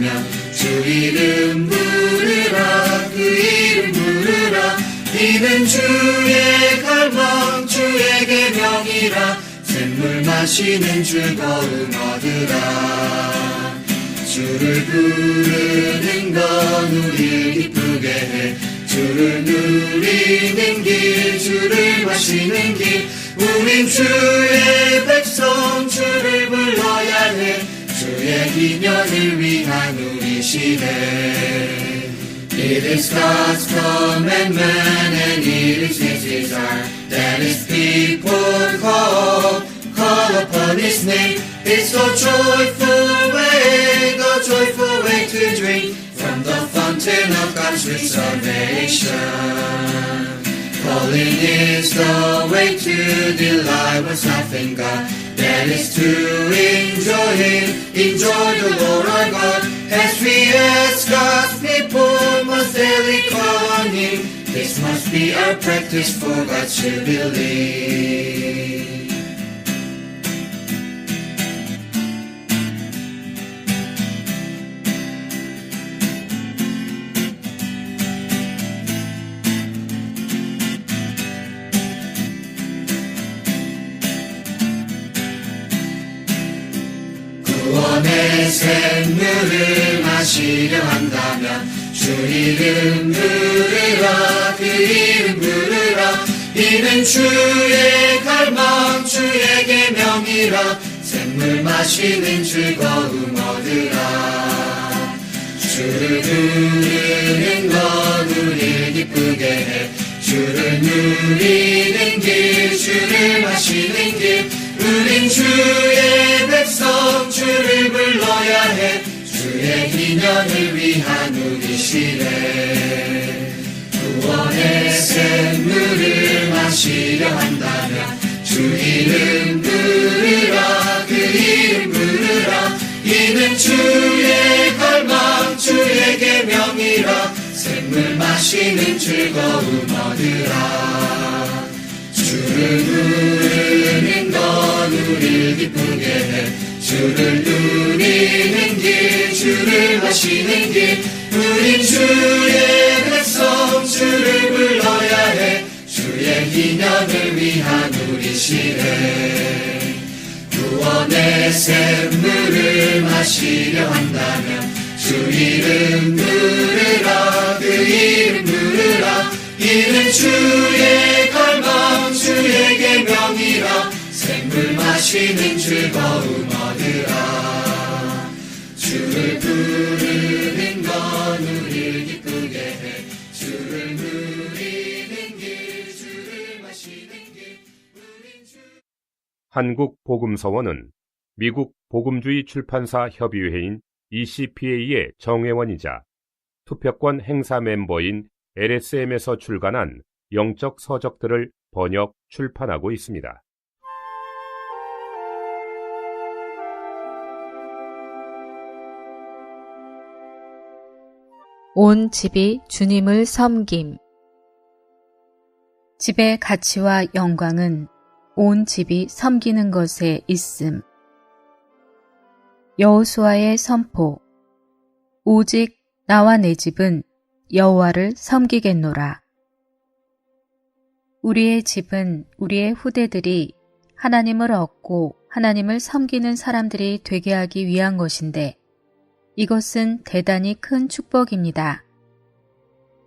한다면 주 이름 부르라 그 이름 부르라 이는 주의 갈망 주의 계명이라 샘물 마시는 즐거움 얻으라 주를 부르는 건 우릴 기쁘게 해 주를 누리는 길 주를 마시는 길 우린 주의 백성 주를 불러야 해 주의 기년을 위한 우리 시대 It is God's commandment and it is His desire that His people call upon His name. It's the joyful way to drink from the fountain of God's rich salvation. Calling is the way to delight one's self in God. That is to enjoy Him, enjoy the Lord our God. As we as God's people must daily call on Him. This must be our practice for God to believe. 구원의 샘물을 마시려 한다면 주 이름 부르라 그 이름 부르라 이는 주의 갈망 주의 계명이라 샘물 마시는 즐거움 얻으라 주를 부르는 건 우릴 기쁘게 해 주를 누리는 길 주를 마시는 길 우린 주의 백성 주를 불러야 해 주의 기년을 위한 우리 시대 구원의 샘물을 마시려 한다면 주 이름 부르라 그 이름 부르라 이는 주의 갈망 주의 계명이라 샘물 마시는 즐거움 얻으라 주를 부르는 건 우릴 기쁘게 해 주를 누리는 길 주를 마시는 길 우린 주의 백성 주를 불러야 해 주의 기년을 위한 우리 시대 구원의 샘물을 마시려 한다면 주 이름 부르라 그 이름 부르라 이는 주의 갈망 주의 계명이라 샘물 마시는 즐거움 얻으라 주를 부르는 건 우릴 기쁘게 해 주를 누리는 길 주를 마시는 길 우린 주 한국복음서원은 미국 복음주의 출판사 협의회인 ECPA의 정회원이자 투표권 행사 멤버인 LSM에서 출간한 영적 서적들을 번역, 출판하고 있습니다. 온 집이 주님을 섬김. 집의 가치와 영광은 온 집이 섬기는 것에 있음. 여호수아의 선포. 오직 나와 내 집은 여호와를 섬기겠노라. 우리의 집은 우리의 후대들이 하나님을 얻고 하나님을 섬기는 사람들이 되게 하기 위한 것인데 이것은 대단히 큰 축복입니다.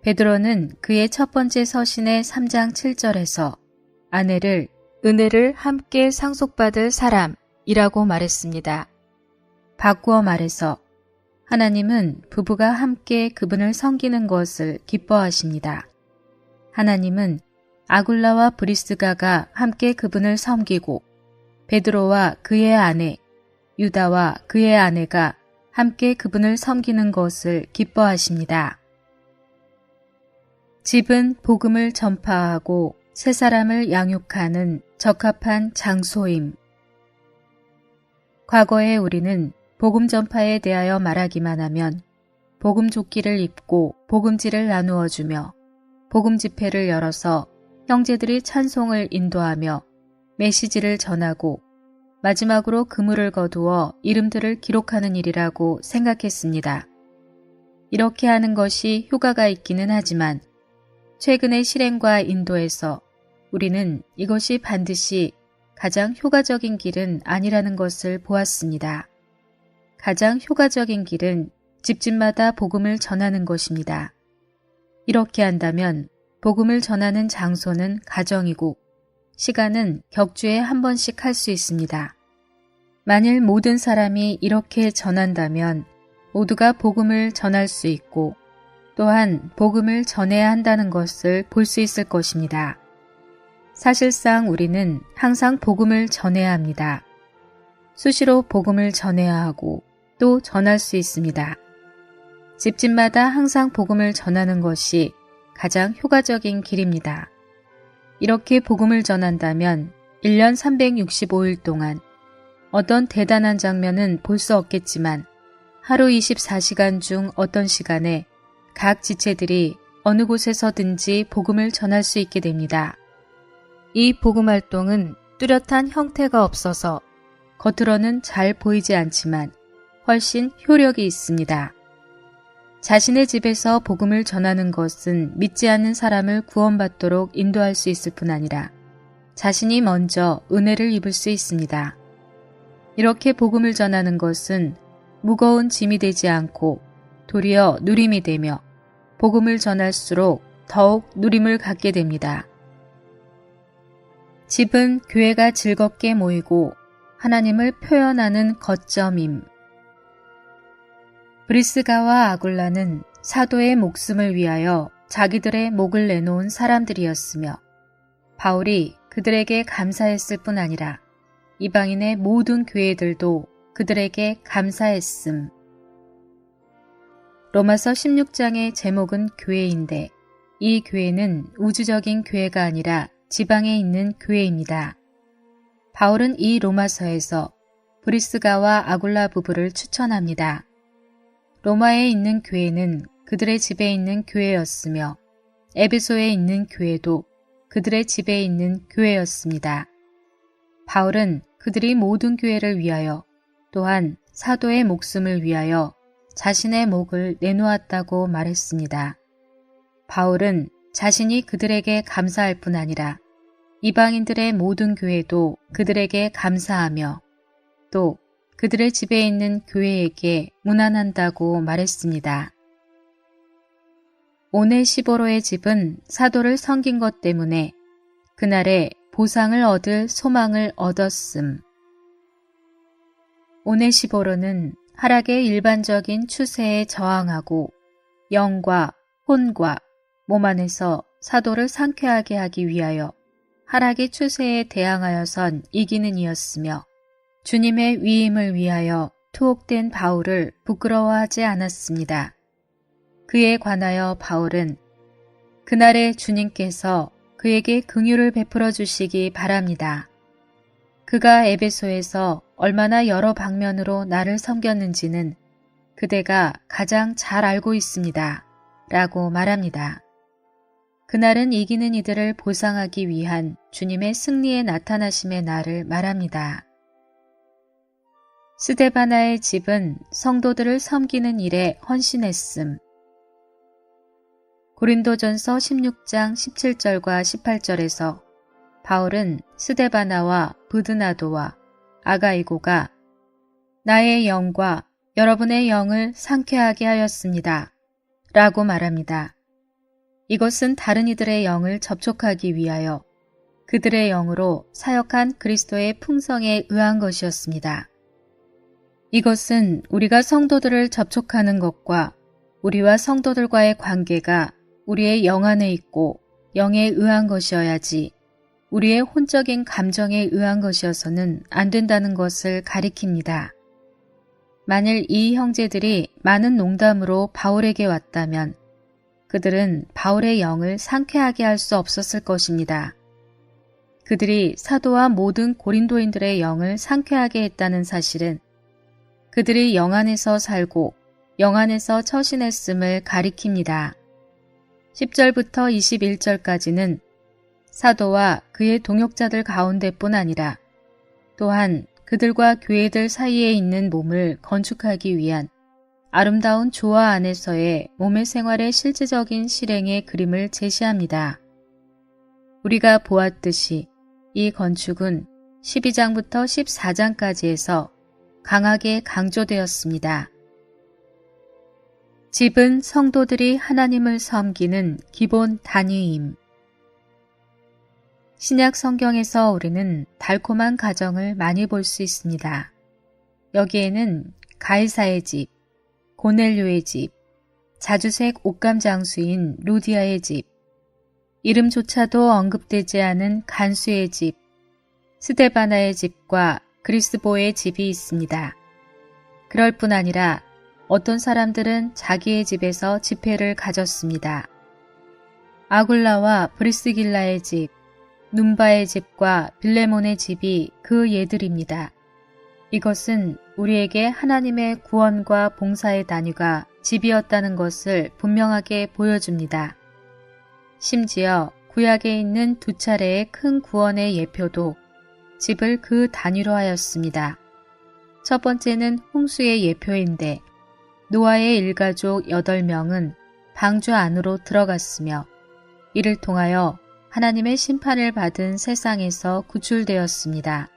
베드로는 그의 첫 번째 서신의 3장 7절에서 아내를 은혜를 함께 상속받을 사람이라고 말했습니다. 바꾸어 말해서 하나님은 부부가 함께 그분을 섬기는 것을 기뻐하십니다. 하나님은 아굴라와 브리스가가 함께 그분을 섬기고 베드로와 그의 아내, 유다와 그의 아내가 함께 그분을 섬기는 것을 기뻐하십니다. 집은 복음을 전파하고 새 사람을 양육하는 적합한 장소임. 과거에 우리는 복음 전파에 대하여 말하기만 하면 복음 조끼를 입고 복음지를 나누어 주며 복음 집회를 열어서 형제들이 찬송을 인도하며 메시지를 전하고 마지막으로 그물을 거두어 이름들을 기록하는 일이라고 생각했습니다. 이렇게 하는 것이 효과가 있기는 하지만 최근의 실행과 인도에서 우리는 이것이 반드시 가장 효과적인 길은 아니라는 것을 보았습니다. 가장 효과적인 길은 집집마다 복음을 전하는 것입니다. 이렇게 한다면 복음을 전하는 장소는 가정이고 시간은 격주에 한 번씩 할 수 있습니다. 만일 모든 사람이 이렇게 전한다면 모두가 복음을 전할 수 있고 또한 복음을 전해야 한다는 것을 볼 수 있을 것입니다. 사실상 우리는 항상 복음을 전해야 합니다. 수시로 복음을 전해야 하고 또 전할 수 있습니다. 집집마다 항상 복음을 전하는 것이 가장 효과적인 길입니다. 이렇게 복음을 전한다면 1년 365일 동안 어떤 대단한 장면은 볼 수 없겠지만 하루 24시간 중 어떤 시간에 각 지체들이 어느 곳에서든지 복음을 전할 수 있게 됩니다. 이 복음 활동은 뚜렷한 형태가 없어서 겉으로는 잘 보이지 않지만 훨씬 효력이 있습니다. 자신의 집에서 복음을 전하는 것은 믿지 않는 사람을 구원받도록 인도할 수 있을 뿐 아니라 자신이 먼저 은혜를 입을 수 있습니다. 이렇게 복음을 전하는 것은 무거운 짐이 되지 않고 도리어 누림이 되며 복음을 전할수록 더욱 누림을 갖게 됩니다. 집은 교회가 즐겁게 모이고 하나님을 표현하는 거점임. 브리스가와 아굴라는 사도의 목숨을 위하여 자기들의 목을 내놓은 사람들이었으며 바울이 그들에게 감사했을 뿐 아니라 이방인의 모든 교회들도 그들에게 감사했음. 로마서 16장의 제목은 교회인데 이 교회는 우주적인 교회가 아니라 지방에 있는 교회입니다. 바울은 이 로마서에서 브리스가와 아굴라 부부를 추천합니다. 로마에 있는 교회는 그들의 집에 있는 교회였으며 에베소에 있는 교회도 그들의 집에 있는 교회였습니다. 바울은 그들이 모든 교회를 위하여 또한 사도의 목숨을 위하여 자신의 목을 내놓았다고 말했습니다. 바울은 자신이 그들에게 감사할 뿐 아니라 이방인들의 모든 교회도 그들에게 감사하며 또 그들의 집에 있는 교회에게 문안한다고 말했습니다. 오네시보로의 집은 사도를 섬긴 것 때문에 그날에 보상을 얻을 소망을 얻었음. 오네시보로는 하락의 일반적인 추세에 저항하고 영과 혼과 몸 안에서 사도를 상쾌하게 하기 위하여 하락의 추세에 대항하여선 이기는 이였으며 주님의 위임을 위하여 투옥된 바울을 부끄러워하지 않았습니다. 그에 관하여 바울은 그날에 주님께서 그에게 긍휼을 베풀어 주시기 바랍니다. 그가 에베소에서 얼마나 여러 방면으로 나를 섬겼는지는 그대가 가장 잘 알고 있습니다. 라고 말합니다. 그날은 이기는 이들을 보상하기 위한 주님의 승리의 나타나심의 날을 말합니다. 스데바나의 집은 성도들을 섬기는 일에 헌신했음. 고린도전서 16장 17절과 18절에서 바울은 스데바나와 브드나도와 아가이고가 나의 영과 여러분의 영을 상쾌하게 하였습니다. 라고 말합니다. 이것은 다른 이들의 영을 접촉하기 위하여 그들의 영으로 사역한 그리스도의 풍성에 의한 것이었습니다. 이것은 우리가 성도들을 접촉하는 것과 우리와 성도들과의 관계가 우리의 영 안에 있고 영에 의한 것이어야지 우리의 혼적인 감정에 의한 것이어서는 안 된다는 것을 가리킵니다. 만일 이 형제들이 많은 농담으로 바울에게 왔다면 그들은 바울의 영을 상쾌하게 할 수 없었을 것입니다. 그들이 사도와 모든 고린도인들의 영을 상쾌하게 했다는 사실은 그들이 영 안에서 살고 영 안에서 처신했음을 가리킵니다. 10절부터 21절까지는 사도와 그의 동역자들 가운데뿐 아니라 또한 그들과 교회들 사이에 있는 몸을 건축하기 위한 아름다운 조화 안에서의 몸의 생활의 실제적인 실행의 그림을 제시합니다. 우리가 보았듯이 이 건축은 12장부터 14장까지에서 강하게 강조되었습니다. 집은 성도들이 하나님을 섬기는 기본 단위임. 신약 성경에서 우리는 달콤한 가정을 많이 볼 수 있습니다. 여기에는 가이사의 집, 고넬료의 집, 자주색 옷감 장수인 루디아의 집, 이름조차도 언급되지 않은 간수의 집, 스데바나의 집과 그리스보의 집이 있습니다. 그럴 뿐 아니라 어떤 사람들은 자기의 집에서 집회를 가졌습니다. 아굴라와 브리스길라의 집, 눈바의 집과 빌레몬의 집이 그 예들입니다. 이것은 우리에게 하나님의 구원과 봉사의 단위가 집이었다는 것을 분명하게 보여줍니다. 심지어 구약에 있는 두 차례의 큰 구원의 예표도 집을 그 단위로 하였습니다. 첫 번째는 홍수의 예표인데 노아의 일가족 8명은 방주 안으로 들어갔으며 이를 통하여 하나님의 심판을 받은 세상에서 구출되었습니다.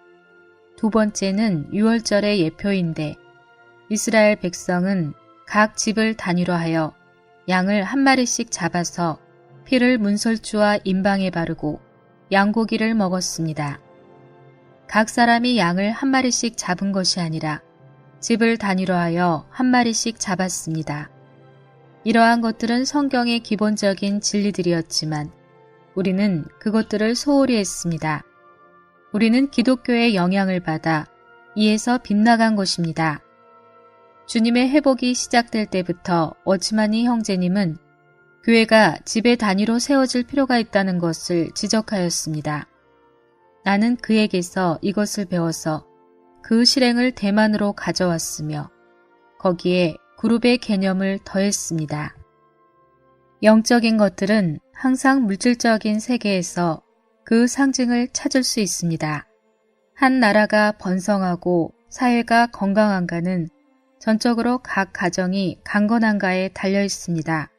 두 번째는 유월절의 예표인데 이스라엘 백성은 각 집을 단위로 하여 양을 한 마리씩 잡아서 피를 문설주와 임방에 바르고 양고기를 먹었습니다. 각 사람이 양을 한 마리씩 잡은 것이 아니라 집을 단위로 하여 한 마리씩 잡았습니다. 이러한 것들은 성경의 기본적인 진리들이었지만 우리는 그것들을 소홀히 했습니다. 우리는 기독교의 영향을 받아 이에서 빗나간 것입니다. 주님의 회복이 시작될 때부터 워치마니 형제님은 교회가 집의 단위로 세워질 필요가 있다는 것을 지적하였습니다. 나는 그에게서 이것을 배워서 그 실행을 대만으로 가져왔으며 거기에 그룹의 개념을 더했습니다. 영적인 것들은 항상 물질적인 세계에서 그 상징을 찾을 수 있습니다. 한 나라가 번성하고 사회가 건강한가는 전적으로 각 가정이 강건한가에 달려 있습니다.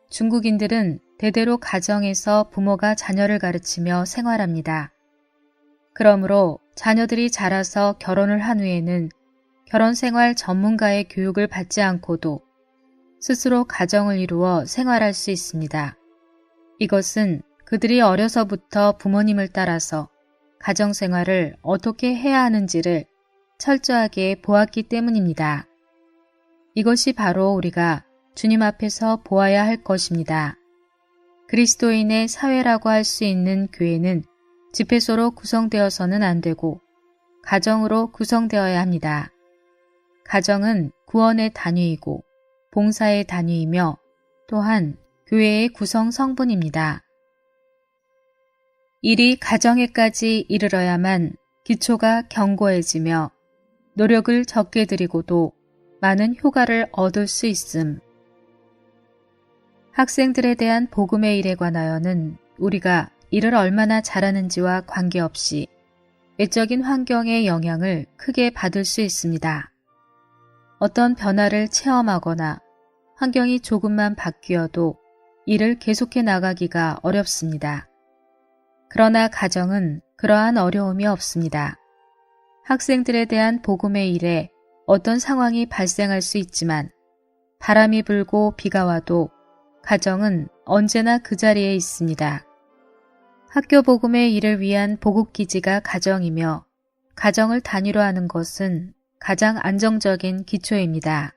중국인들은 대대로 가정에서 부모가 자녀를 가르치며 생활합니다. 그러므로 자녀들이 자라서 결혼을 한 후에는 결혼생활 전문가의 교육을 받지 않고도 스스로 가정을 이루어 생활할 수 있습니다. 이것은 그들이 어려서부터 부모님을 따라서 가정생활을 어떻게 해야 하는지를 철저하게 보았기 때문입니다. 이것이 바로 우리가 주님 앞에서 보아야 할 것입니다. 그리스도인의 사회라고 할 수 있는 교회는 집회소로 구성되어서는 안 되고 가정으로 구성되어야 합니다. 가정은 구원의 단위이고 봉사의 단위이며 또한 교회의 구성 성분입니다. 일이 가정에까지 이르러야만 기초가 견고해지며 노력을 적게 들이고도 많은 효과를 얻을 수 있음. 학생들에 대한 복음의 일에 관하여는 우리가 일을 얼마나 잘하는지와 관계없이 외적인 환경의 영향을 크게 받을 수 있습니다. 어떤 변화를 체험하거나 환경이 조금만 바뀌어도 일을 계속해 나가기가 어렵습니다. 그러나 가정은 그러한 어려움이 없습니다. 학생들에 대한 복음의 일에 어떤 상황이 발생할 수 있지만 바람이 불고 비가 와도 가정은 언제나 그 자리에 있습니다. 학교 복음의 일을 위한 보급기지가 가정이며 가정을 단위로 하는 것은 가장 안정적인 기초입니다.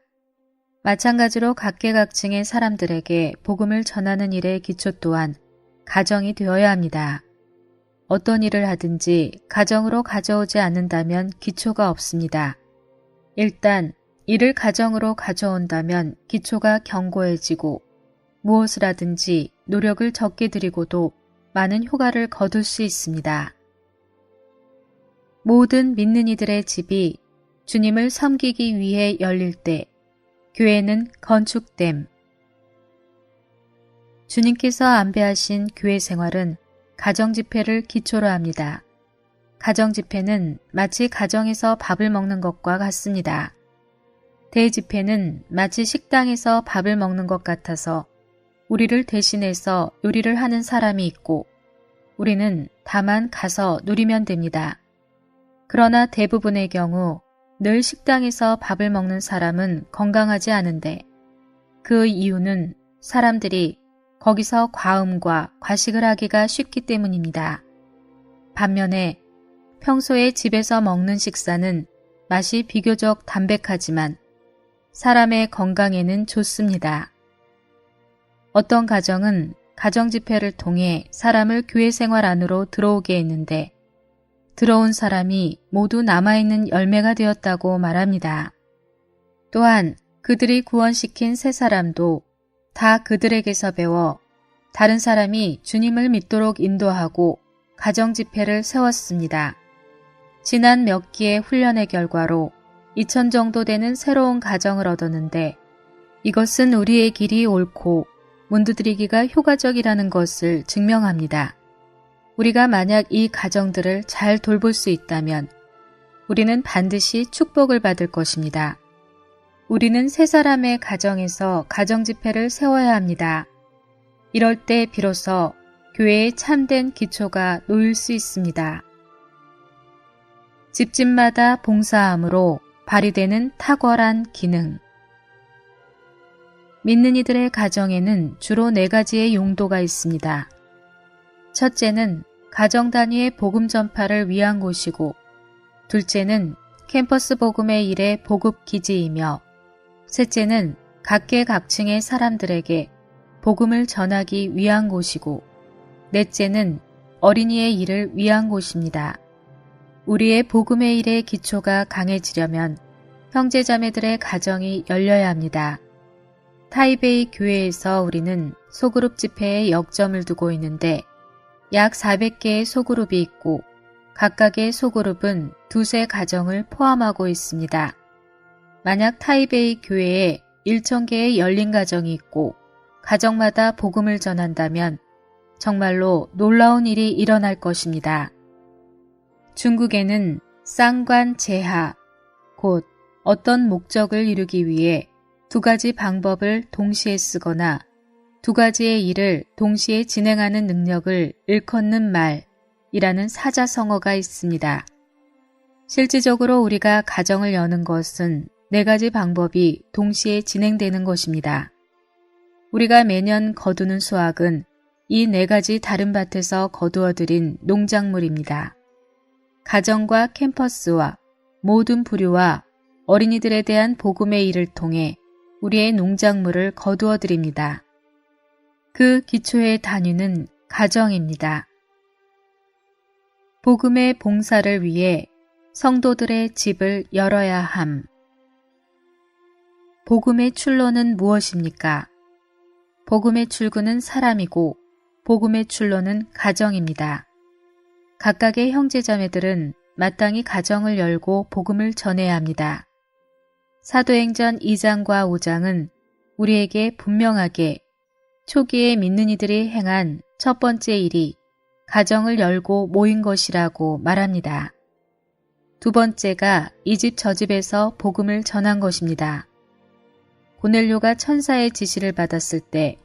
마찬가지로 각계각층의 사람들에게 복음을 전하는 일의 기초 또한 가정이 되어야 합니다. 어떤 일을 하든지 가정으로 가져오지 않는다면 기초가 없습니다. 일단 일을 가정으로 가져온다면 기초가 견고해지고 무엇을 하든지 노력을 적게 들이고도 많은 효과를 거둘 수 있습니다. 모든 믿는 이들의 집이 주님을 섬기기 위해 열릴 때 교회는 건축됨. 주님께서 안배하신 교회 생활은 가정 집회를 기초로 합니다. 가정집회는 마치 가정에서 밥을 먹는 것과 같습니다. 대집회는 마치 식당에서 밥을 먹는 것 같아서 우리를 대신해서 요리를 하는 사람이 있고 우리는 다만 가서 누리면 됩니다. 그러나 대부분의 경우 늘 식당에서 밥을 먹는 사람은 건강하지 않은데 그 이유는 사람들이 거기서 과음과 과식을 하기가 쉽기 때문입니다. 반면에 평소에 집에서 먹는 식사는 맛이 비교적 담백하지만 사람의 건강에는 좋습니다. 어떤 가정은 가정집회를 통해 사람을 교회 생활 안으로 들어오게 했는데 들어온 사람이 모두 남아있는 열매가 되었다고 말합니다. 또한 그들이 구원시킨 세 사람도 다 그들에게서 배워 다른 사람이 주님을 믿도록 인도하고 가정집회를 세웠습니다. 지난 몇 기의 훈련의 결과로 2,000 정도 되는 새로운 가정을 얻었는데 이것은 우리의 길이 옳고 문두드리기가 효과적이라는 것을 증명합니다. 우리가 만약 이 가정들을 잘 돌볼 수 있다면 우리는 반드시 축복을 받을 것입니다. 우리는 세 사람의 가정에서 가정집회를 세워야 합니다. 이럴 때 비로소 교회의 참된 기초가 놓일 수 있습니다. 집집마다 봉사함으로 발휘되는 탁월한 기능. 믿는 이들의 가정에는 주로 4가지의 용도가 있습니다. 첫째는 가정 단위의 복음 전파를 위한 곳이고, 둘째는 캠퍼스 복음의 일의 보급 기지이며, 셋째는 각계각층의 사람들에게 복음을 전하기 위한 곳이고, 넷째는 어린이의 일을 위한 곳입니다. 우리의 복음의 일의 기초가 강해지려면 형제자매들의 가정이 열려야 합니다. 타이베이 교회에서 우리는 소그룹 집회에 역점을 두고 있는데 약 400개의 소그룹이 있고 각각의 소그룹은 2-3 가정을 포함하고 있습니다. 만약 타이베이 교회에 1,000개의 열린 가정이 있고 가정마다 복음을 전한다면 정말로 놀라운 일이 일어날 것입니다. 중국에는 쌍관제하, 곧 어떤 목적을 이루기 위해 2가지 방법을 동시에 쓰거나 2가지의 일을 동시에 진행하는 능력을 일컫는 말이라는 사자성어가 있습니다. 실질적으로 우리가 가정을 여는 것은 4가지 방법이 동시에 진행되는 것입니다. 우리가 매년 거두는 수확은 이 4가지 다른 밭에서 거두어들인 농작물입니다. 가정과 캠퍼스와 모든 부류와 어린이들에 대한 복음의 일을 통해 우리의 농작물을 거두어 드립니다. 그 기초의 단위는 가정입니다. 복음의 봉사를 위해 성도들의 집을 열어야 함. 복음의 출로는 무엇입니까? 복음의 출구는 사람이고 복음의 출로는 가정입니다. 각각의 형제자매들은 마땅히 가정을 열고 복음을 전해야 합니다. 사도행전 2장과 5장은 우리에게 분명하게 초기에 믿는 이들이 행한 첫 번째 일이 가정을 열고 모인 것이라고 말합니다. 2번째가 이 집 저 집에서 복음을 전한 것입니다. 고넬료가 천사의 지시를 받았을 때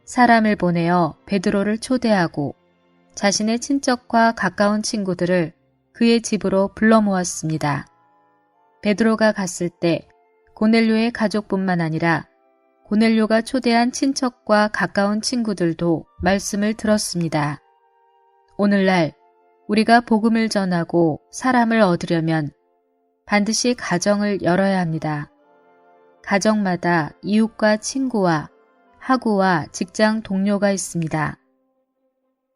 사람을 보내어 베드로를 초대하고 자신의 친척과 가까운 친구들을 그의 집으로 불러 모았습니다. 베드로가 갔을 때 고넬료의 가족뿐만 아니라 고넬료가 초대한 친척과 가까운 친구들도 말씀을 들었습니다. 오늘날 우리가 복음을 전하고 사람을 얻으려면 반드시 가정을 열어야 합니다. 가정마다 이웃과 친구와 학우와 직장 동료가 있습니다.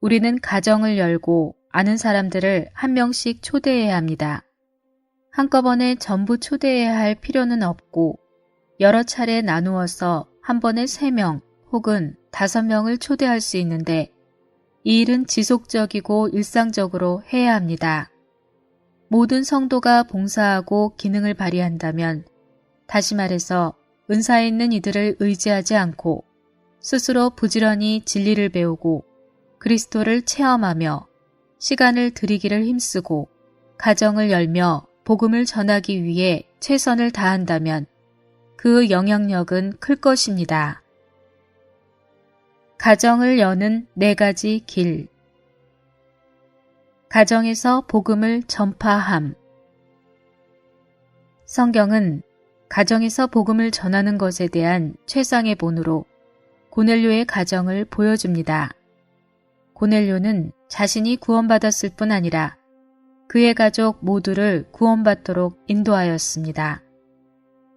우리는 가정을 열고 아는 사람들을 한 명씩 초대해야 합니다. 한꺼번에 전부 초대해야 할 필요는 없고 여러 차례 나누어서 한 번에 3명 혹은 5명을 초대할 수 있는데 이 일은 지속적이고 일상적으로 해야 합니다. 모든 성도가 봉사하고 기능을 발휘한다면 다시 말해서 은사에 있는 이들을 의지하지 않고 스스로 부지런히 진리를 배우고 그리스도를 체험하며 시간을 들이기를 힘쓰고 가정을 열며 복음을 전하기 위해 최선을 다한다면 그 영향력은 클 것입니다. 가정을 여는 4가지 길. 가정에서 복음을 전파함. 성경은 가정에서 복음을 전하는 것에 대한 최상의 본으로 고넬료의 가정을 보여줍니다. 고넬료는 자신이 구원받았을 뿐 아니라 그의 가족 모두를 구원받도록 인도하였습니다.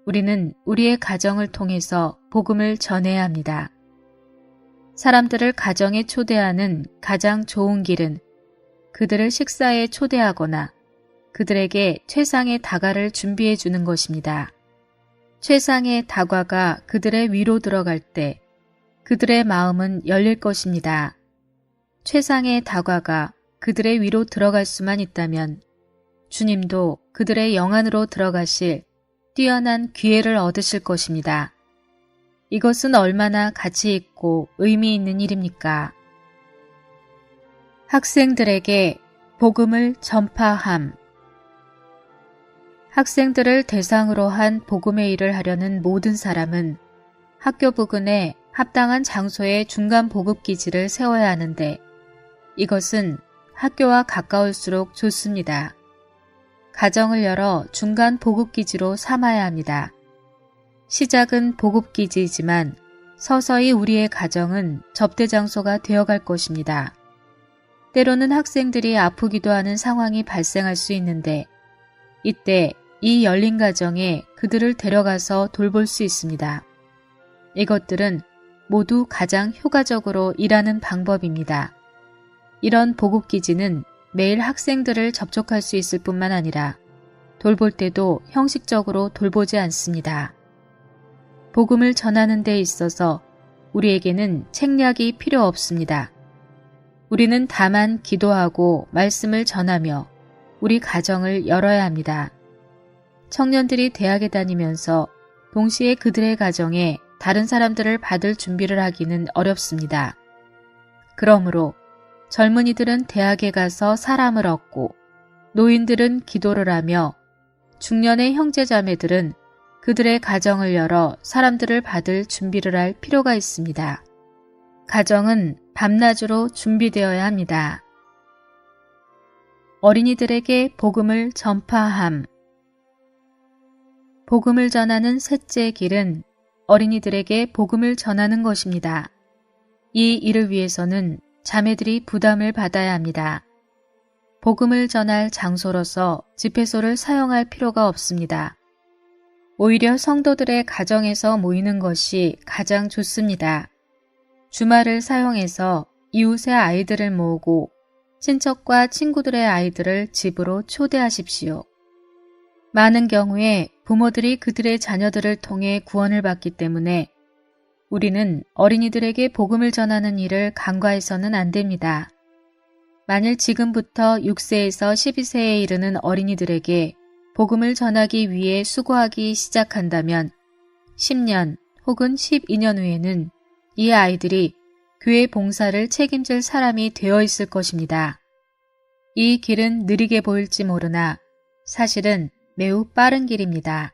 우리는 우리의 가정을 통해서 복음을 전해야 합니다. 사람들을 가정에 초대하는 가장 좋은 길은 그들을 식사에 초대하거나 그들에게 최상의 다과를 준비해 주는 것입니다. 최상의 다과가 그들의 위로 들어갈 때 그들의 마음은 열릴 것입니다. 최상의 다과가 그들의 위로 들어갈 수만 있다면 주님도 그들의 영 안으로 들어가실 뛰어난 기회를 얻으실 것입니다. 이것은 얼마나 가치 있고 의미 있는 일입니까? 학생들에게 복음을 전파함. 학생들을 대상으로 한 복음의 일을 하려는 모든 사람은 학교 부근에 합당한 장소에 중간 보급기지를 세워야 하는데 이것은 학교와 가까울수록 좋습니다. 가정을 열어 중간 보급기지로 삼아야 합니다. 시작은 보급기지이지만 서서히 우리의 가정은 접대 장소가 되어갈 것입니다. 때로는 학생들이 아프기도 하는 상황이 발생할 수 있는데 이때 이 열린 가정에 그들을 데려가서 돌볼 수 있습니다. 이것들은 모두 가장 효과적으로 일하는 방법입니다. 이런 보급기지는 매일 학생들을 접촉할 수 있을 뿐만 아니라 돌볼 때도 형식적으로 돌보지 않습니다. 복음을 전하는 데 있어서 우리에게는 책략이 필요 없습니다. 우리는 다만 기도하고 말씀을 전하며 우리 가정을 열어야 합니다. 청년들이 대학에 다니면서 동시에 그들의 가정에 다른 사람들을 받을 준비를 하기는 어렵습니다. 그러므로 젊은이들은 대학에 가서 사람을 얻고 노인들은 기도를 하며 중년의 형제자매들은 그들의 가정을 열어 사람들을 받을 준비를 할 필요가 있습니다. 가정은 밤낮으로 준비되어야 합니다. 어린이들에게 복음을 전파함. 복음을 전하는 셋째 길은 어린이들에게 복음을 전하는 것입니다. 이 일을 위해서는 자매들이 부담을 받아야 합니다. 복음을 전할 장소로서 집회소를 사용할 필요가 없습니다. 오히려 성도들의 가정에서 모이는 것이 가장 좋습니다. 주말을 사용해서 이웃의 아이들을 모으고 친척과 친구들의 아이들을 집으로 초대하십시오. 많은 경우에 부모들이 그들의 자녀들을 통해 구원을 받기 때문에 우리는 어린이들에게 복음을 전하는 일을 간과해서는 안 됩니다. 만일 지금부터 6세에서 12세에 이르는 어린이들에게 복음을 전하기 위해 수고하기 시작한다면 10년 혹은 12년 후에는 이 아이들이 교회 봉사를 책임질 사람이 되어 있을 것입니다. 이 길은 느리게 보일지 모르나 사실은 매우 빠른 길입니다.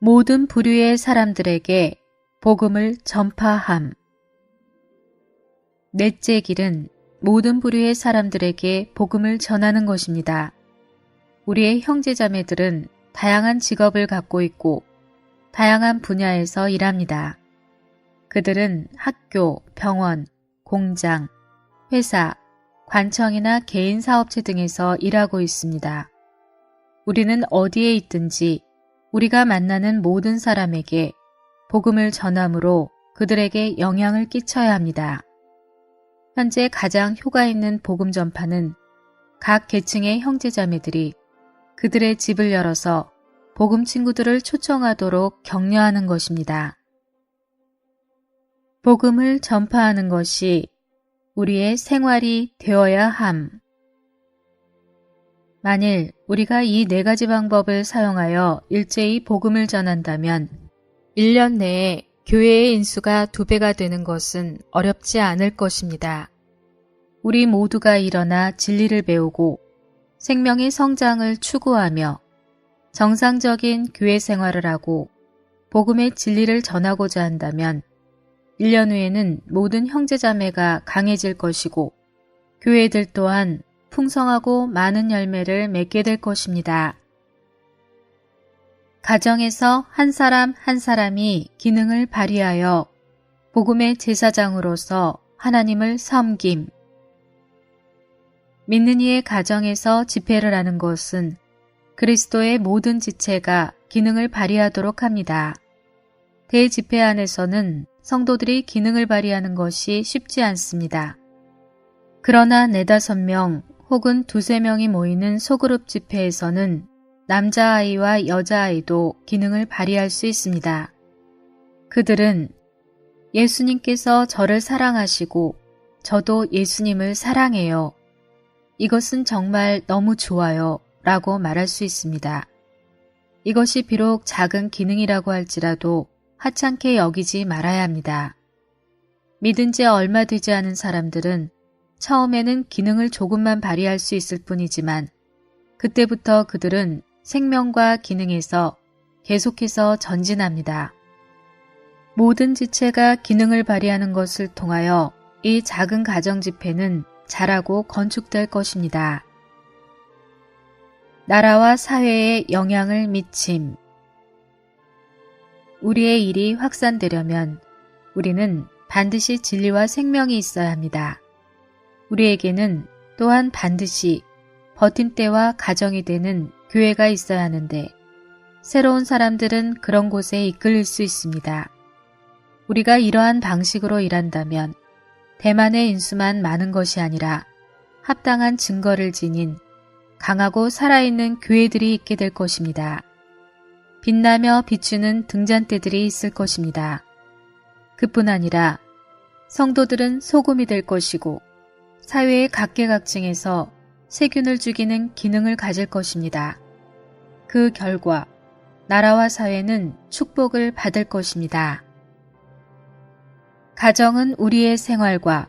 모든 부류의 사람들에게 복음을 전파함. 넷째 길은 모든 부류의 사람들에게 복음을 전하는 것입니다. 우리의 형제자매들은 다양한 직업을 갖고 있고 다양한 분야에서 일합니다. 그들은 학교, 병원, 공장, 회사, 관청이나 개인 사업체 등에서 일하고 있습니다. 우리는 어디에 있든지 우리가 만나는 모든 사람에게 복음을 전함으로 그들에게 영향을 끼쳐야 합니다. 현재 가장 효과 있는 복음 전파는 각 계층의 형제자매들이 그들의 집을 열어서 복음 친구들을 초청하도록 격려하는 것입니다. 복음을 전파하는 것이 우리의 생활이 되어야 함. 만일 우리가 이 4가지 방법을 사용하여 일제히 복음을 전한다면 1년 내에 교회의 인수가 2배가 되는 것은 어렵지 않을 것입니다. 우리 모두가 일어나 진리를 배우고 생명의 성장을 추구하며 정상적인 교회 생활을 하고 복음의 진리를 전하고자 한다면 1년 후에는 모든 형제자매가 강해질 것이고 교회들 또한 풍성하고 많은 열매를 맺게 될 것입니다. 가정에서 한 사람 한 사람이 기능을 발휘하여 복음의 제사장으로서 하나님을 섬김. 믿는 이의 가정에서 집회를 하는 것은 그리스도의 모든 지체가 기능을 발휘하도록 합니다. 대집회 안에서는 성도들이 기능을 발휘하는 것이 쉽지 않습니다. 그러나 4-5명 혹은 2-3명이 모이는 소그룹 집회에서는 남자아이와 여자아이도 기능을 발휘할 수 있습니다. 그들은 예수님께서 저를 사랑하시고 저도 예수님을 사랑해요. 이것은 정말 너무 좋아요 라고 말할 수 있습니다. 이것이 비록 작은 기능이라고 할지라도 하찮게 여기지 말아야 합니다. 믿은 지 얼마 되지 않은 사람들은 처음에는 기능을 조금만 발휘할 수 있을 뿐이지만 그때부터 그들은 생명과 기능에서 계속해서 전진합니다. 모든 지체가 기능을 발휘하는 것을 통하여 이 작은 가정 집회는 자라고 건축될 것입니다. 나라와 사회에 영향을 미침. 우리의 일이 확산되려면 우리는 반드시 진리와 생명이 있어야 합니다. 우리에게는 또한 반드시 버팀대와 가정이 되는 교회가 있어야 하는데 새로운 사람들은 그런 곳에 이끌릴 수 있습니다. 우리가 이러한 방식으로 일한다면 대만의 인수만 많은 것이 아니라 합당한 증거를 지닌 강하고 살아있는 교회들이 있게 될 것입니다. 빛나며 비추는 등잔대들이 있을 것입니다. 그뿐 아니라 성도들은 소금이 될 것이고 사회의 각계각층에서 세균을 죽이는 기능을 가질 것입니다. 그 결과 나라와 사회는 축복을 받을 것입니다. 가정은 우리의 생활과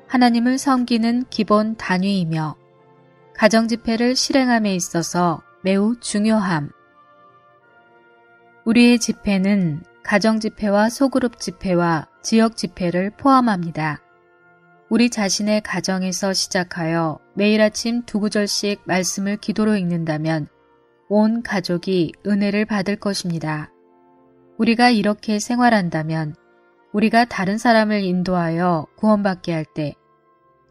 하나님을 섬기는 기본 단위이며 가정 집회를 실행함에 있어서 매우 중요함. 우리의 집회는 가정 집회와 소그룹 집회와 지역 집회를 포함합니다. 우리 자신의 가정에서 시작하여 매일 아침 2구절씩 말씀을 기도로 읽는다면 온 가족이 은혜를 받을 것입니다. 우리가 이렇게 생활한다면 우리가 다른 사람을 인도하여 구원받게 할 때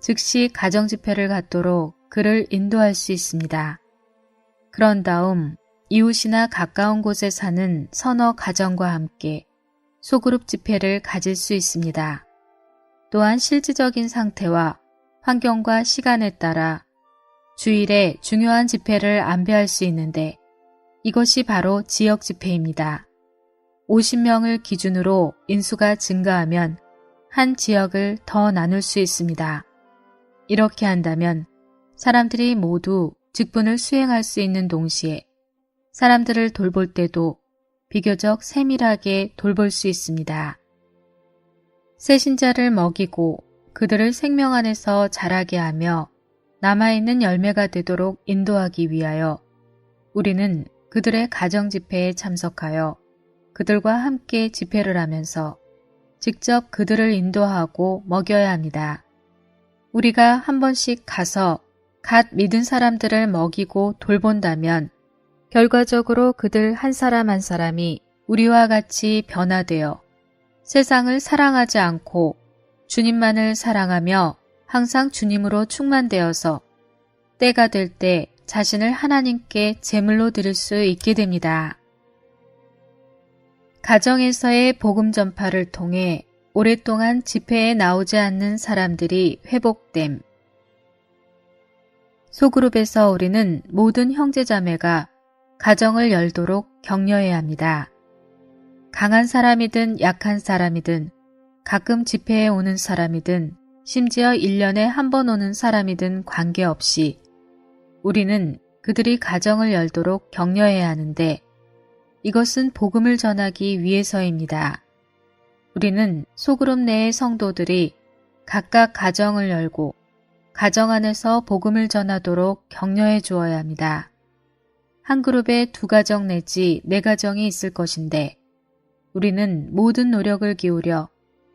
즉시 가정 집회를 갖도록 그를 인도할 수 있습니다. 그런 다음 이웃이나 가까운 곳에 사는 서너 가정과 함께 소그룹 집회를 가질 수 있습니다. 또한 실질적인 상태와 환경과 시간에 따라 주일에 중요한 집회를 안배할 수 있는데 이것이 바로 지역 집회입니다. 50명을 기준으로 인수가 증가하면 한 지역을 더 나눌 수 있습니다. 이렇게 한다면 사람들이 모두 직분을 수행할 수 있는 동시에 사람들을 돌볼 때도 비교적 세밀하게 돌볼 수 있습니다. 새신자를 먹이고 그들을 생명 안에서 자라게 하며 남아있는 열매가 되도록 인도하기 위하여 우리는 그들의 가정 집회에 참석하여 그들과 함께 집회를 하면서 직접 그들을 인도하고 먹여야 합니다. 우리가 한 번씩 가서 갓 믿은 사람들을 먹이고 돌본다면 결과적으로 그들 한 사람 한 사람이 우리와 같이 변화되어 세상을 사랑하지 않고 주님만을 사랑하며 항상 주님으로 충만되어서 때가 될 때 자신을 하나님께 제물로 드릴 수 있게 됩니다. 가정에서의 복음 전파를 통해 오랫동안 집회에 나오지 않는 사람들이 회복됨. 소그룹에서 우리는 모든 형제자매가 가정을 열도록 격려해야 합니다. 강한 사람이든 약한 사람이든 가끔 집회에 오는 사람이든 심지어 1년에 한 번 오는 사람이든 관계없이 우리는 그들이 가정을 열도록 격려해야 하는데 이것은 복음을 전하기 위해서입니다. 우리는 소그룹 내의 성도들이 각각 가정을 열고 가정 안에서 복음을 전하도록 격려해 주어야 합니다. 한 그룹에 2가정 내지 4가정이 있을 것인데 우리는 모든 노력을 기울여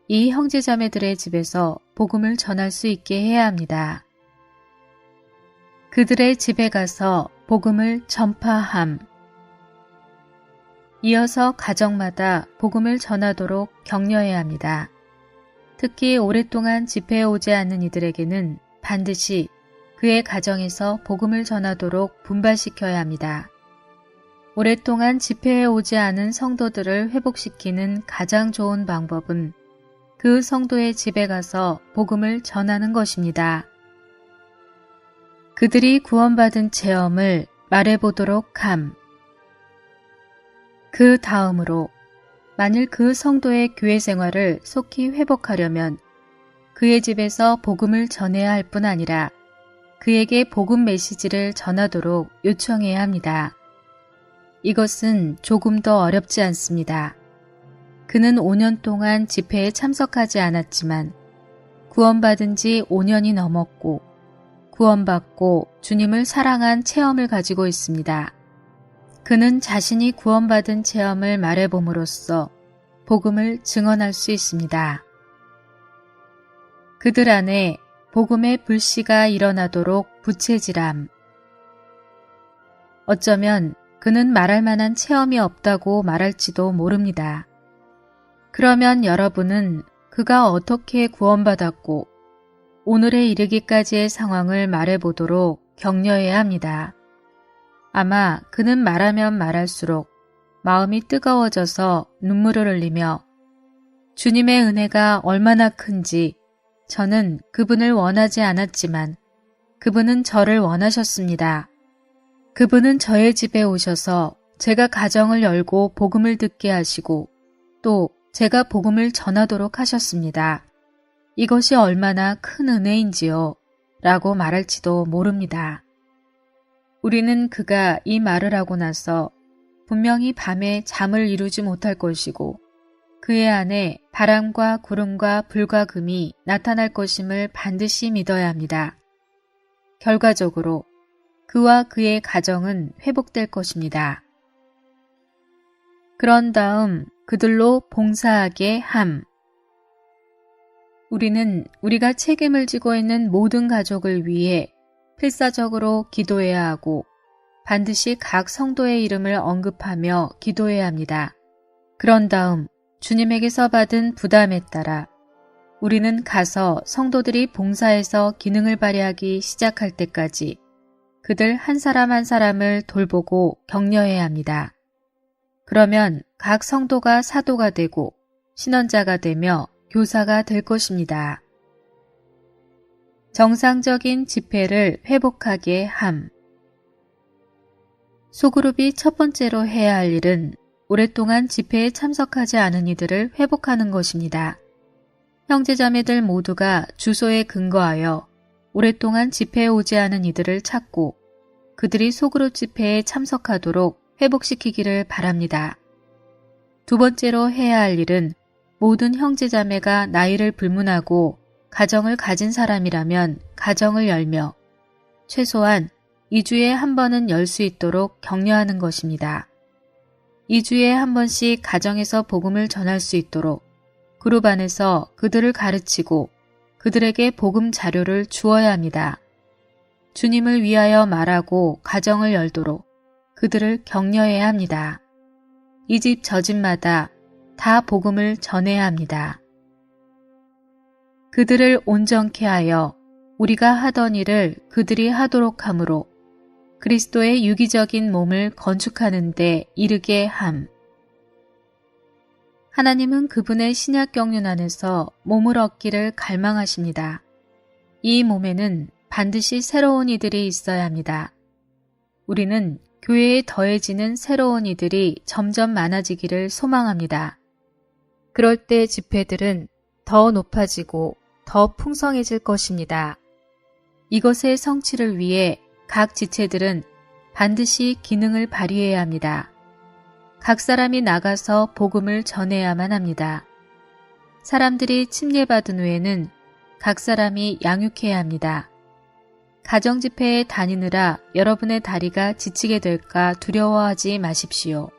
이 형제자매들의 집에서 복음을 전할 수 있게 해야 합니다. 그들의 집에 가서 복음을 전파함. 이어서 가정마다 복음을 전하도록 격려해야 합니다. 특히 오랫동안 집회에 오지 않는 이들에게는 반드시 그의 가정에서 복음을 전하도록 분발시켜야 합니다. 오랫동안 집회에 오지 않은 성도들을 회복시키는 가장 좋은 방법은 그 성도의 집에 가서 복음을 전하는 것입니다. 그들이 구원받은 체험을 말해보도록 함. 그 다음으로 만일 그 성도의 교회 생활을 속히 회복하려면 그의 집에서 복음을 전해야 할 뿐 아니라 그에게 복음 메시지를 전하도록 요청해야 합니다. 이것은 조금 더 어렵지 않습니다. 그는 5년 동안 집회에 참석하지 않았지만 구원받은 지 5년이 넘었고 구원받고 주님을 사랑한 체험을 가지고 있습니다. 그는 자신이 구원받은 체험을 말해봄으로써 복음을 증언할 수 있습니다. 그들 안에 복음의 불씨가 일어나도록 부채질함. 어쩌면 그는 말할 만한 체험이 없다고 말할지도 모릅니다. 그러면 여러분은 그가 어떻게 구원받았고 오늘에 이르기까지의 상황을 말해보도록 격려해야 합니다. 아마 그는 말하면 말할수록 마음이 뜨거워져서 눈물을 흘리며 주님의 은혜가 얼마나 큰지 저는 그분을 원하지 않았지만 그분은 저를 원하셨습니다. 그분은 저의 집에 오셔서 제가 가정을 열고 복음을 듣게 하시고 또 제가 복음을 전하도록 하셨습니다. 이것이 얼마나 큰 은혜인지요 라고 말할지도 모릅니다. 우리는 그가 이 말을 하고 나서 분명히 밤에 잠을 이루지 못할 것이고 그의 안에 바람과 구름과 불과 금이 나타날 것임을 반드시 믿어야 합니다. 결과적으로 그와 그의 가정은 회복될 것입니다. 그런 다음 그들로 봉사하게 함. 우리는 우리가 책임을 지고 있는 모든 가족을 위해 필사적으로 기도해야 하고 반드시 각 성도의 이름을 언급하며 기도해야 합니다. 그런 다음 주님에게서 받은 부담에 따라 우리는 가서 성도들이 봉사에서 기능을 발휘하기 시작할 때까지 그들 한 사람 한 사람을 돌보고 격려해야 합니다. 그러면 각 성도가 사도가 되고 신원자가 되며 교사가 될 것입니다. 정상적인 집회를 회복하게 함. 소그룹이 첫 번째로 해야 할 일은 오랫동안 집회에 참석하지 않은 이들을 회복하는 것입니다. 형제자매들 모두가 주소에 근거하여 오랫동안 집회에 오지 않은 이들을 찾고 그들이 소그룹 집회에 참석하도록 회복시키기를 바랍니다. 두 번째로 해야 할 일은 모든 형제자매가 나이를 불문하고 가정을 가진 사람이라면 가정을 열며 최소한 2주에 한 번은 열 수 있도록 격려하는 것입니다. 2주에 한 번씩 가정에서 복음을 전할 수 있도록 그룹 안에서 그들을 가르치고 그들에게 복음 자료를 주어야 합니다. 주님을 위하여 말하고 가정을 열도록 그들을 격려해야 합니다. 이 집 저 집마다 다 복음을 전해야 합니다. 그들을 온전케 하여 우리가 하던 일을 그들이 하도록 함으로 그리스도의 유기적인 몸을 건축하는 데 이르게 함. 하나님은 그분의 신약 경륜 안에서 몸을 얻기를 갈망하십니다. 이 몸에는 반드시 새로운 이들이 있어야 합니다. 우리는 교회에 더해지는 새로운 이들이 점점 많아지기를 소망합니다. 그럴 때 집회들은 더 높아지고 더 풍성해질 것입니다. 이것의 성취를 위해 각 지체들은 반드시 기능을 발휘해야 합니다. 각 사람이 나가서 복음을 전해야만 합니다. 사람들이 침례받은 후에는 각 사람이 양육해야 합니다. 가정집회에 다니느라 여러분의 다리가 지치게 될까 두려워하지 마십시오.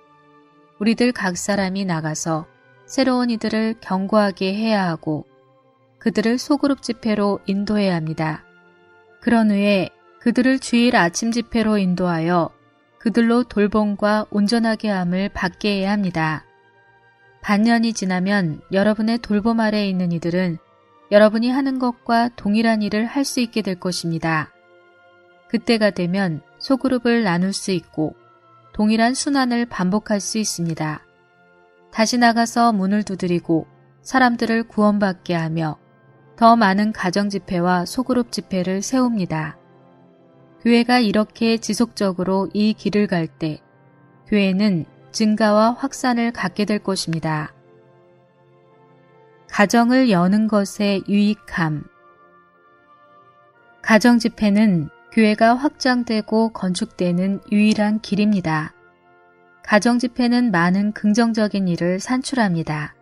우리들 각 사람이 나가서 새로운 이들을 경고하게 해야 하고 그들을 소그룹 집회로 인도해야 합니다. 그런 후에 그들을 주일 아침 집회로 인도하여 그들로 돌봄과 온전하게 함을 받게 해야 합니다. 반년이 지나면 여러분의 돌봄 아래에 있는 이들은 여러분이 하는 것과 동일한 일을 할 수 있게 될 것입니다. 그때가 되면 소그룹을 나눌 수 있고 동일한 순환을 반복할 수 있습니다. 다시 나가서 문을 두드리고 사람들을 구원받게 하며 더 많은 가정집회와 소그룹 집회를 세웁니다. 교회가 이렇게 지속적으로 이 길을 갈 때 교회는 증가와 확산을 갖게 될 것입니다. 가정을 여는 것의 유익함. 가정집회는 교회가 확장되고 건축되는 유일한 길입니다. 가정집회는 많은 긍정적인 일을 산출합니다.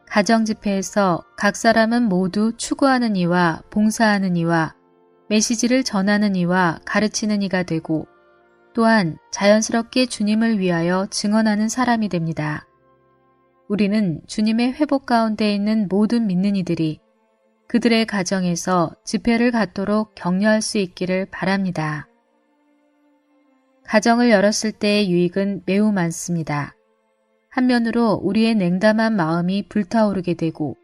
가정집회에서 각 사람은 모두 추구하는 이와 봉사하는 이와 메시지를 전하는 이와 가르치는 이가 되고 또한 자연스럽게 주님을 위하여 증언하는 사람이 됩니다. 우리는 주님의 회복 가운데 있는 모든 믿는 이들이 그들의 가정에서 집회를 갖도록 격려할 수 있기를 바랍니다. 가정을 열었을 때의 유익은 매우 많습니다. 한면으로 우리의 냉담한 마음이 불타오르게 되고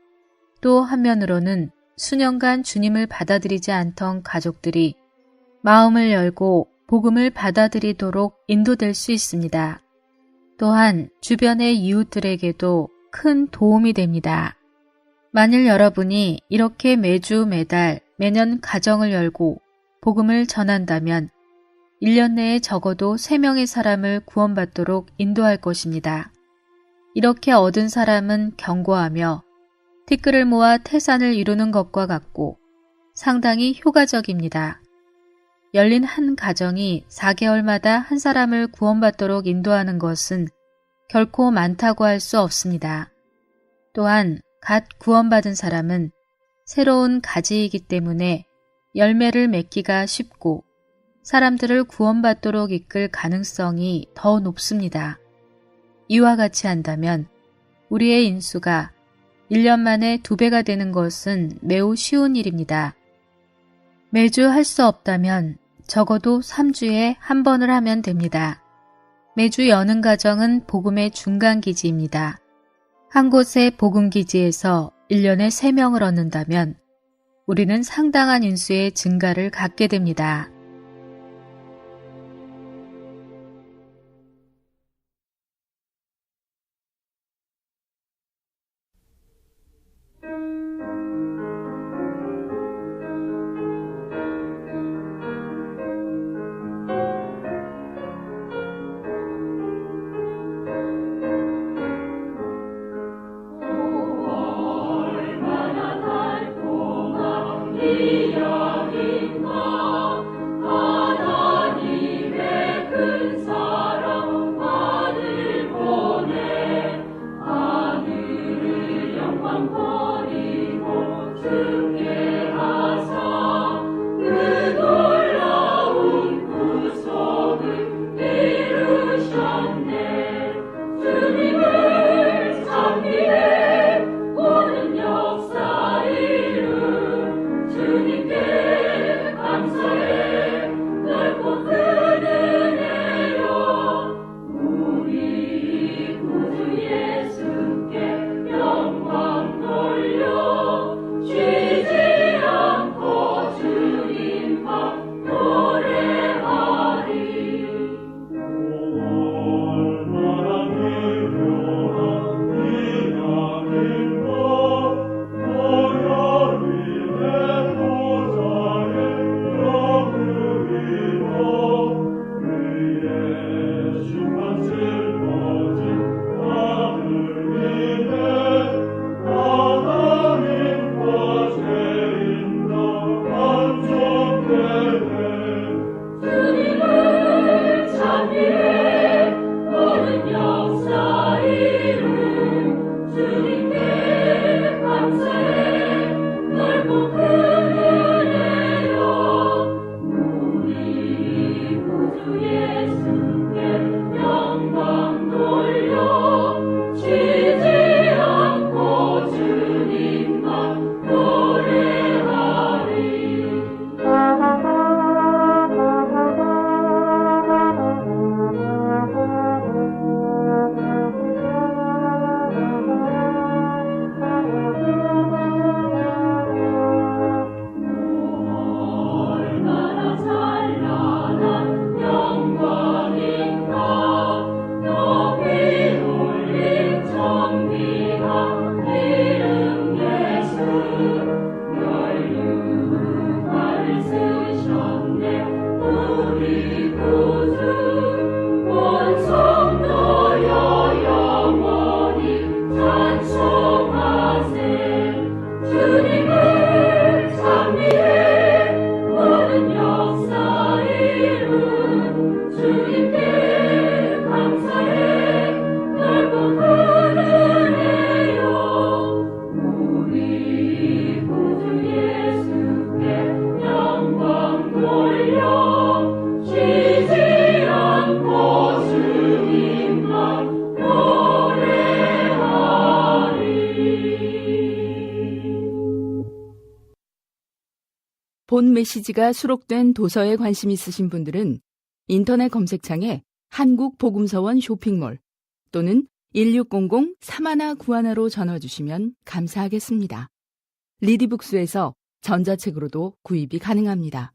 또 한면으로는 수년간 주님을 받아들이지 않던 가족들이 마음을 열고 복음을 받아들이도록 인도될 수 있습니다. 또한 주변의 이웃들에게도 큰 도움이 됩니다. 만일 여러분이 이렇게 매주 매달 매년 가정을 열고 복음을 전한다면 1년 내에 적어도 3명의 사람을 구원받도록 인도할 것입니다. 이렇게 얻은 사람은 경고하며 티끌을 모아 태산을 이루는 것과 같고 상당히 효과적입니다. 열린 한 가정이 4개월마다 한 사람을 구원받도록 인도하는 것은 결코 많다고 할 수 없습니다. 또한 갓 구원받은 사람은 새로운 가지이기 때문에 열매를 맺기가 쉽고 사람들을 구원받도록 이끌 가능성이 더 높습니다. 이와 같이 한다면 우리의 인수가 1년 만에 2배가 되는 것은 매우 쉬운 일입니다. 매주 할 수 없다면 적어도 3주에 한 번을 하면 됩니다. 매주 여는 가정은 복음의 중간기지입니다. 한 곳의 복음기지에서 1년에 3명을 얻는다면 우리는 상당한 인수의 증가를 갖게 됩니다. Jesus. 본 메시지가 수록된 도서에 관심 있으신 분들은 인터넷 검색창에 한국복음서원 쇼핑몰 또는 1600-3191로 전화 주시면 감사하겠습니다. 리디북스에서 전자책으로도 구입이 가능합니다.